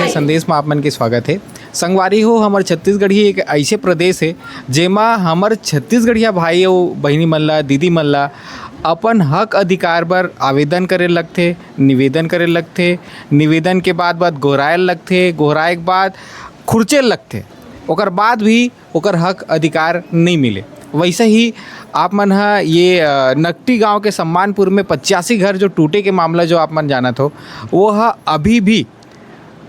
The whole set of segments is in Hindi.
है संदेश में आप मन के स्वागत है। संगवारी हो, हमार छत्तीसगढ़ ही एक ऐसे प्रदेश है जेमा हमार छत्तीसगढ़िया भाई और बहनी मन ला, दीदी मन ला अपन हक अधिकार बर आवेदन करे लगथे, निवेदन करे लगथे, निवेदन के बाद गोहराए लगथे, गोहराए के बाद खुर्चे लगथे, ओकर बाद भी ओकर हक अधिकार नहीं मिले। वैसे ही आप मन हा ये नकटी गांव के सम्मानपुर में 85 घर जो टूटे के मामला जो आप मन जानत हो, वो हा अभी भी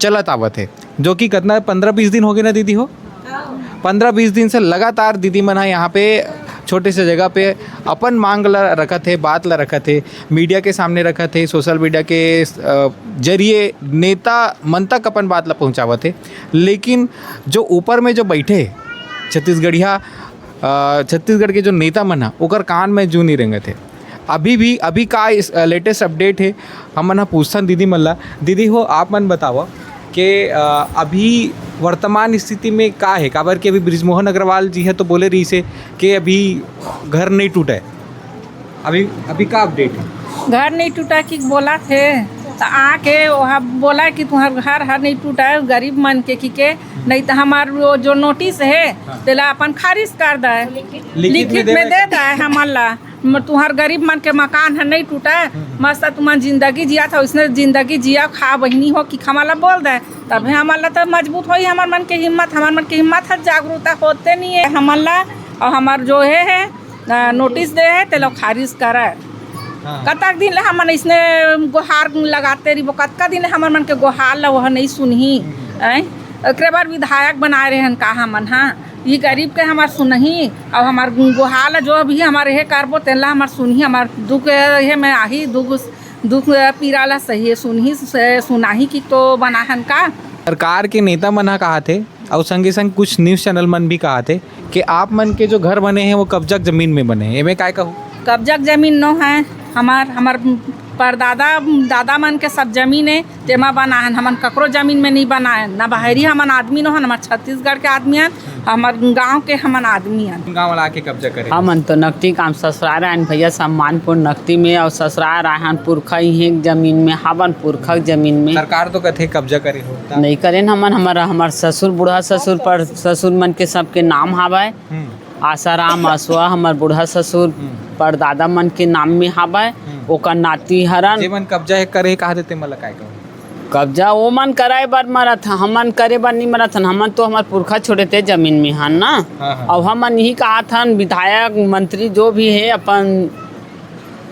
चलत आवत है, जो कि कितना 15-20 दिन हो गए ना दीदी हो, 15-20 दिन से लगातार दीदी मन हा यहाँ पे छोटे से जगह पे अपन मांग ला रखत है, बात ला रखत है, मीडिया के सामने रखत है, सोशल मीडिया के जरिए नेता मन तक अपन बात ला पहुँचावत है। लेकिन जो ऊपर में जो बैठे छत्तीसगढ़ के जो नेता मन हा ओकर कान में जू नहीं रेंगत है। अभी का इस लेटेस्ट अपडेट है, हम मन पूछथन दीदी मन ला। दीदी हो, आप मन बताओ कि अभी वर्तमान स्थिति में का है, काबर कि अभी बृजमोहन अग्रवाल जी है तो बोले रही से कि अभी घर नहीं टूटा है, अभी का अपडेट है? घर नहीं टूटा कि बोला थे तो आके वहाँ बोला कि तुम्हारा घर नहीं टूटा है, गरीब मन के नहीं तो हमार वो जो नोटिस है तेला अपन खारिज कर दे, लिखित में दे दे हमारा तुम्हार गरीब मन के मकान है नहीं टूटा है, मस्त तुम्हारा जिंदगी जिया था उसने जिंदगी जिया, खा बहनी हो कि हमारा बोल दे, तभी हमारा तो मजबूत हो हमार मन के हिम्मत है, जागरूकता होते नहीं है हमारा। और हमार जो है नोटिस दे है तेलो खारिज करे। कतक दिन हमन इसने गुहार लगाते रही, कतका दिन हमर मन के गुहार ला वह नहीं सुनही, एक बार विधायक बनाए रहे हन का हमन, हाँ ये गरीब के हमार सुनही और हमार गुहार जो भी हमारे हे करबो तेला हमार सुनही, हमार दुख है में आही दुख पीरा ला सही है सुनही सुनाही की तो बनाहन का। सरकार के नेता मन हा कहा थे और संगे संग कुछ न्यूज़ चैनल मन भी कहा थे कि आप मन के जो घर बने हैं वो कब्जा जमीन में बने हैं, एमे काय कहूँ? कब्जा जमीन न है, हमार दादा मन के सब जमीन है जेमा बनाहन, हमन ककरो जमीन में नहीं बनाए ना, बाहरी हमन आदमी न हन, हमार छत्तीसगढ़ के आदमी हन, हमार गांव के हमन आदमी हन। गांव वाला आके कब्जा करे हमन तो नकटी काम ससुराल आयन भैया सम्मानपुर नकटी में और ससुराल आयन पुरखा ही जमीन में हवन पुरखा जमीन में। सरकार तो कहते कब्जा करे हो नहीं करें हमन, हमार ससुर बूढ़ा ससुर पर ससुर मन के सबके नाम हावय, आसाराम असवा हमार बूढ़ा ससुर पर दादा मन के नाम में हावय, ओकर नाती हरन जेमन कब्जा है करे कहा देते मला काय कहूँ? कब्जा वो मन कराए बर मरत, हमन करे बर नहीं मरत हन, हमन तो हमार पुरखा छोड़े थे जमीन में हन ना। और हमन यही कहा था विधायक मंत्री जो भी है अपन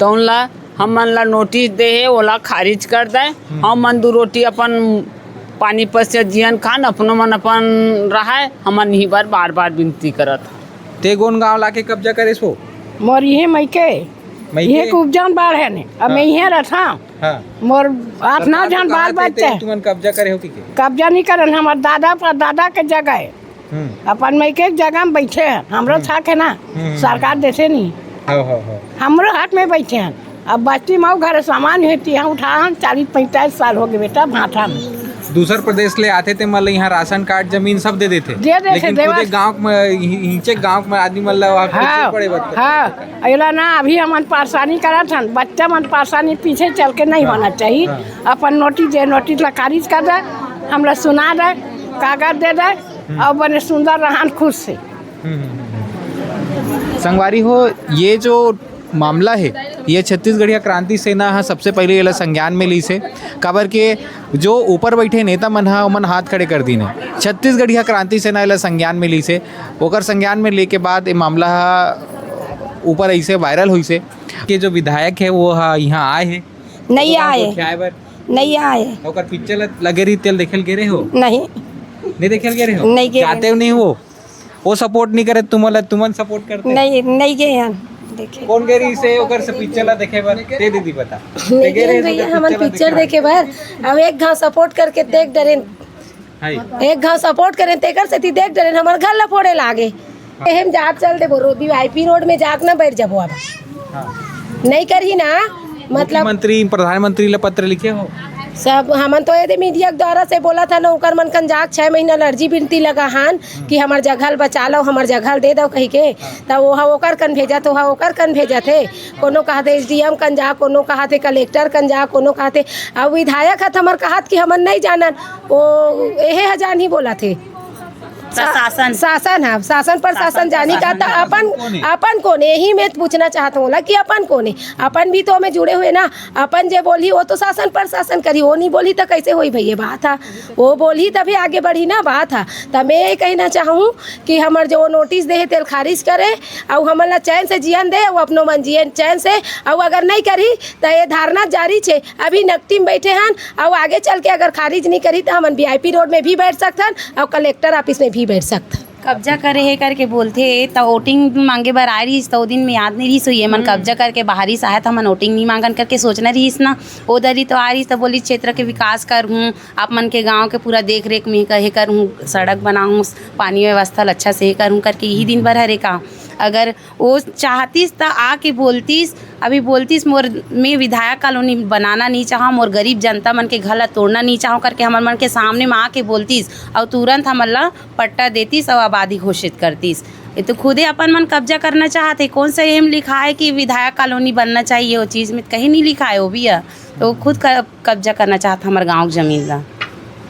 तो ला हमन ला नोटिस दे है ओला खारिज कर दे, हमन दो रोटी अपन पानी पर से जियन खान अपनो मन अपन रहा, हमन यही बार बार विनती करत। ते गोन गांव लाके कब्जा करे सो मोर ये मैके एक उपजान बाढ़ है ने, अब मैं यहीं रहा मोर 8-9 जन बाल बच्चे तुमन कब्जा करे हो कि कब्जा नहीं करन, हमार दादा पर दादा के जगह है, अपन मैके जगह में बैठे हैं, हमरो छाक है ना, सरकार देते नहीं, हमरो हाथ में बैठे हैं। अब बच्ची माँ घर सामान हेती यहाँ उठा 40-45 साल हो गए बेटा भाटा में। दूसर प्रदेश ले आते थे मतलब यहाँ राशन कार्ड जमीन सब दे देते, लेकिन पूरे गांव में नीचे गांव में आदमी मतलब हाँ ना अभी हमन परेशानी करत हन, बच्चा मन परेशानी पीछे चल के नहीं होना चाहिए। अपन नोटिस ला खारिज कर दे, हमरा सुना दे, कागज दे दे और बने सुंदर रहन खुश से। संगवारी हो, ये जो मामला है ये छत्तीसगढ़िया क्रांति सेना हा सबसे पहले ये संज्ञान में ली से, काबर के जो ऊपर बैठे नेता मन हा ओमन हाथ खड़े कर दीने, छत्तीसगढ़िया क्रांति सेना ये संज्ञान में ली से, ओकर संज्ञान में ले के बाद ये मामला ऊपर ऐसे वायरल हुई से कि जो विधायक है वो यहाँ आए हैं नहीं आए ओकर पिक्चर लगे रही तेल देखल गे रहे हो? नहीं देखल गे रहे हो, नहीं जाते हो नहीं वो सपोर्ट नहीं करे तुमन सपोर्ट करते नहीं गए कौन गेरी से ओकर से पिक्चर ला देखे बार ते दीदी बता भैया हमन पिक्चर देखे बार अब एक घाव सपोर्ट करके देख डरेन, एक घाव सपोर्ट करें तेकर से देख डरेन हमार घर ला फोड़े लागे, हम जाग चल दे बोरो VIP रोड में जाग ना बैठ जाबो, अब नहीं करही ना मतलब मंत्री प्रधानमंत्री ला पत्र लिखे हो? सब हमन तो ये मीडिया के द्वारा से बोला था ना ओकर मन कंजाक 6 महीना लर्जी बिनती लगा हन कि हमार जगह बचा लो हमार जगह दे दो कही के तब वह ओकर कन भेजा तो वह ओकर कन भेजा थे कोनो कहते SDM कंजा कोनो कहते कलेक्टर कंजा कोनो कहते अब विधायक हत हमार कहत कि हमन नहीं जानन वो यही हजार ही बोला थे शासन है शासन प्रशासन जानी का था अपन कौन यही मैं पूछना चाहता हूँ कि अपन कौन है अपन भी तो हमें जुड़े हुए ना अपन जे बोली वो तो शासन प्रशासन करी वो नहीं बोली तो कैसे हुई भैया बात था वो बोली तभी आगे बढ़ी ना बात था तब मैं ये कहना चाहूँ कि हमार जो नोटिस दे तेल खारिज करे और हमारा चैन से जियन दे वो अपनो मन जियन चैन से और अगर नहीं करी तो ये धारणा जारी है अभी नकटी में बैठे हैं और आगे चल के अगर खारिज नहीं करी तो हम VIP रोड में भी बैठ सकते हैं और कलेक्टर ऑफिस में भी बैठ सकते कब्जा करे है करके बोलते तो वोटिंग मांगे बर आ रही तो दिन में याद नहीं रही सोई मन कब्जा करके बाहरी से आया था मन वोटिंग नहीं मांगन करके सोचना रही ना उधर ही तो आ रही तो बोली क्षेत्र के विकास कर हूँ आप मन के गांव के पूरा देख रेख में कहे कर हूँ सड़क बनाऊँ पानी व्यवस्था अच्छा से करूँ करके यही दिन भर हरे काम अगर वो चाहतीस तो आके बोलतीस अभी बोलतीस मोर में विधायक कॉलोनी बनाना नहीं चाहा मोर गरीब जनता मन के घर तोड़ना नहीं चाहो करके हमार मन के सामने में आके बोलतीस और तुरंत हमला पट्टा देतीस और आबादी घोषित करतीस ये तो खुदे अपन मन कब्जा करना चाहते कौन सा एम लिखा है कि विधायक कॉलोनी बनना चाहिए वो चीज़ में कहीं नहीं लिखा है वो भी है तो खुद कब्जा करना चाहता हमारे गाँव की ज़मीन का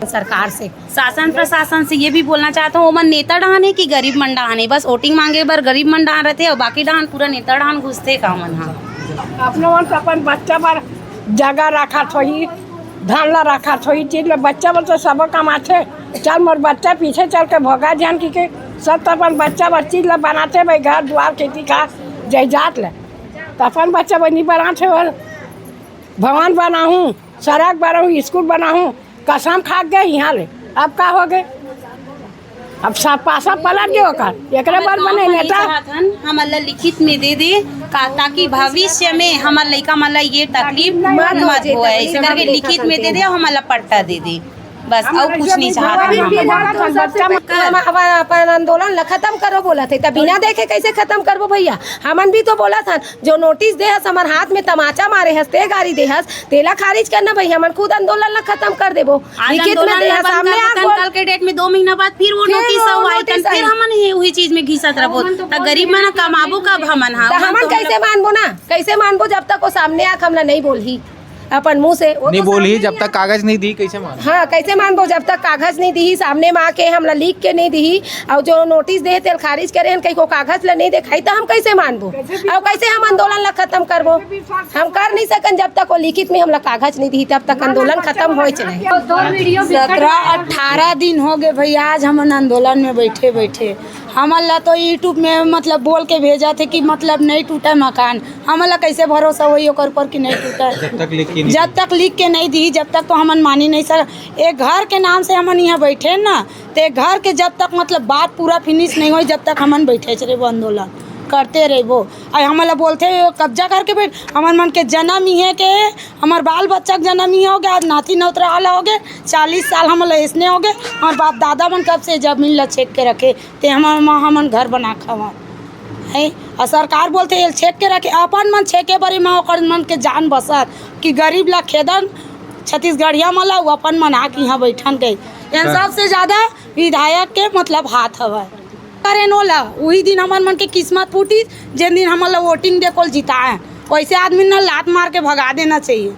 सरकार से शासन प्रशासन से ये भी बोलना चाहता हूँ मन नेता डाहन है कि गरीब मन डाहन है बस वोटिंग मांगे बर गरीब मन डाहन रहते और बाकी डाहन पूरा नेता डाहन घुसते का मन हाँ अपनो मन अपन बच्चा पर जगह रखा थोड़ी धान ला रखा थोड़ी चीज ला बच्चा बल तो सब कमाते चल मोर बच्चा पीछे चल के भोगा ध्यान की के सब तो अपन बच्चा बच्ची ला बनाते भाई घर द्वार खेती का जायदाद ला तो अपन बच्चा बनी बनाते और भवन बनाऊँ सड़क बनाऊँ स्कूल बनाऊँ कसम खा गए यहाँ ले अब का हो गए अब सब पासा पलट गए ओकर एक बार बने नेता हम लिखित में दे दे ताकि भविष्य में हमारे लड़का मला ये तकलीफ मत हो ऐसे करके लिखित में दे दे और हमारा पट्टा दे दे बस और कुछ नहीं चाहता अपन आंदोलन ला खत्म करो बोला थे तब बिना देखे कैसे खत्म करबो भैया हमन भी तो बोला था जो नोटिस दे हस हमार हाथ में तमाचा मारे हस ते गाड़ी दे हस तेला खारिज करना भैया हमन खुद आंदोलन ला खत्म कर देबो लिखित में दे हस सामने कल के डेट में 2 महीना बाद फिर वो नोटिस आई फिर हमन वही चीज में घिसत रहबो त गरीब मन कमाबो कब हमन हमन कैसे मानबो ना कैसे मानबो जब तक वो सामने आके हमला नहीं बोलही अपन मुंह से नहीं बोली जब तक कागज नहीं दी कैसे मान हाँ कैसे मानबो जब तक कागज नहीं दी सामने में आके हमला लिख के नहीं दी और जो नोटिस दे तेल खारिज करे कहीं को कागज ला नहीं दिखाई तो हम कैसे मानबो और कैसे हम आंदोलन ला खत्म करबो हम कर नहीं सकन जब तक वो लिखित में हमला कागज नहीं दी तब तक आंदोलन खत्म हो चले 17-18 दिन हो गए भैया आज हम आंदोलन में बैठे बैठे हमला तो यूट्यूब में मतलब बोल के भेजा थे कि मतलब नहीं टूटा मकान हमला कैसे भरोसा हुई ओकर पर कि नहीं टूटा जब तक लिख के नहीं दी जब तक तो हमन मानी नहीं सर एक घर के नाम से हमन यहाँ बैठे ना तो घर के जब तक मतलब बात पूरा फिनिश नहीं हो जब तक हमन बैठे चले वो आंदोलन करते रहे वो और हमारा बोलते कब्जा करके बैठ हमारे मन के जन्म ही है के हमारे बाल बच्चा के जन्म ही हो गया आज नाती नौतरा आला हो गए 40 साल हमारा ऐसने हो गए और बाप दादा मन कब से जमीन ला छेक के रखे ते हमारे माँ हमन घर बना खावा है और सरकार बोलते ये छेक के रखे अपन मन छेके बड़ी माँ और मन के जान बसत कि गरीब ला खेदन छत्तीसगढ़िया मला वो अपन मन आके यहाँ बैठन गए इन सबसे ज़्यादा विधायक के मतलब हाथ हवा करे नोला वही दिन हमारे मन के किस्मत फूटी जिन दिन हमारा वोटिंग दे कोल जिताए वैसे आदमी ना लात मार के भगा देना चाहिए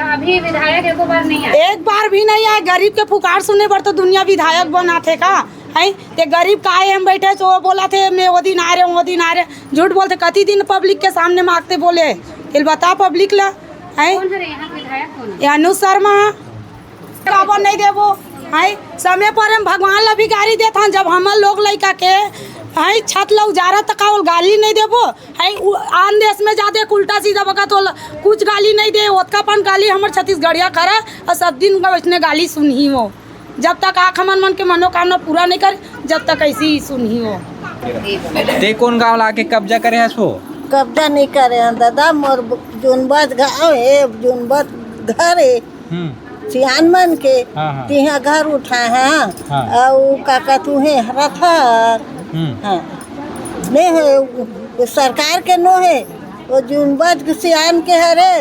अभी विधायक एक बार नहीं आया एक बार भी नहीं आए गरीब के पुकार सुनने पर तो दुनिया विधायक बना थे का है ते गरीब काहे हम बैठे तो बोला थे मैं वो दिन आ रहे झूठ बोलते कति दिन पब्लिक के सामने मांगते बोले फिर बता पब्लिक ला है अनु शर्मा नहीं देवो है समय पर हम भगवान ला भी गाली देता जब हम लोग लड़का के है छत ला उजारा तक गाली नहीं देबो है आन देश में जाते उल्टा सीधा बका तो कुछ गाली नहीं दे ओतकापन गाली हमारे छत्तीसगढ़िया करा और सब दिन वैसने गाली सुनही हो जब तक आँख मन के मनोकामना पूरा नहीं कर जब तक ऐसी ही सुनही हो ते कौन गाँव ला के कब्जा करे हसो कब्जा नहीं करे दादा मोर जुनबत गाँव है जुनबत घर है सियान मन के तिहा घर उठाए हैं और काका तुहे रखा नहीं है सरकार के नो है वो जुनबत सियान के हरे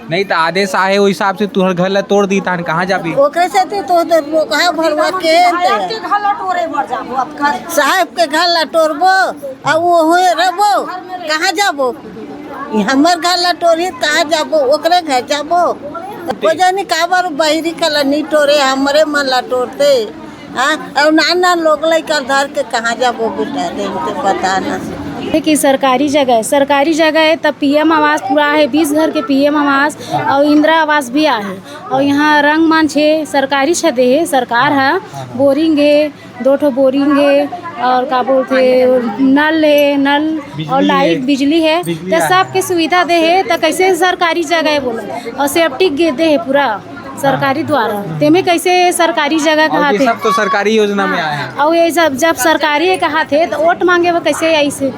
नहीं तो आदेश आए वो हिसाब से तुहर घर ला तोड़ दी तान कहाँ जाबी ओकरे से तो कहा भरवा के साहब के घर ला टोरबो आ वो होए रहबो कहाँ जाबो हमर घर ला टोरी कहाँ जाबो ओकरे घर जाबो को जानी काबर बहिरी कला नहीं टोरे हमरे मन ला टोरते हाँ और नाना लोग लइका धर के कहाँ जाबो बेटा देखते पता ना कि सरकारी जगह है तब पीएम आवास पूरा है 20 घर के पीएम आवास और इंदिरा आवास भी है और यहाँ रंगमंच है सरकारी छत है सरकार है बोरिंग है 2 ठो बोरिंग है और का बोलते नल और लाइट बिजली है तो सबके सुविधा दे है तो कैसे सरकारी जगह है बोला और सेफ्टी दे है पूरा सरकारी द्वारा तेमें कैसे सरकारी जगह कहा थे सब तो सरकारी योजना में आए हैं और ये सब जब सरकारी कहा थे तो वोट मांगे वो कैसे ऐसे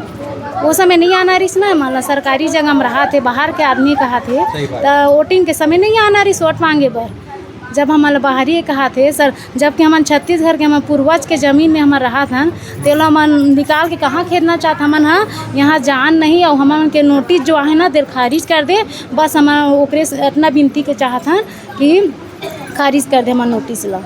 वो समय नहीं आना रही ना मतलब सरकारी जगह में रहा थे बाहर के आदमी कहा थे तो वोटिंग के समय नहीं आना रही वोट मांगे पर जब हम बाहरी कहा थे सर जबकि हम छत्तीसगढ़ के हम पूर्वज के ज़मीन में हमारा रहा था तेल हम निकाल के कहाँ खेदना चाहता हमन हाँ यहाँ जान नहीं और हम के नोटिस जो है ना देर खारिज कर दे बस हम ओकरे इतना विनती के चाहत हैं कि खारिज कर दे हमारे नोटिस ला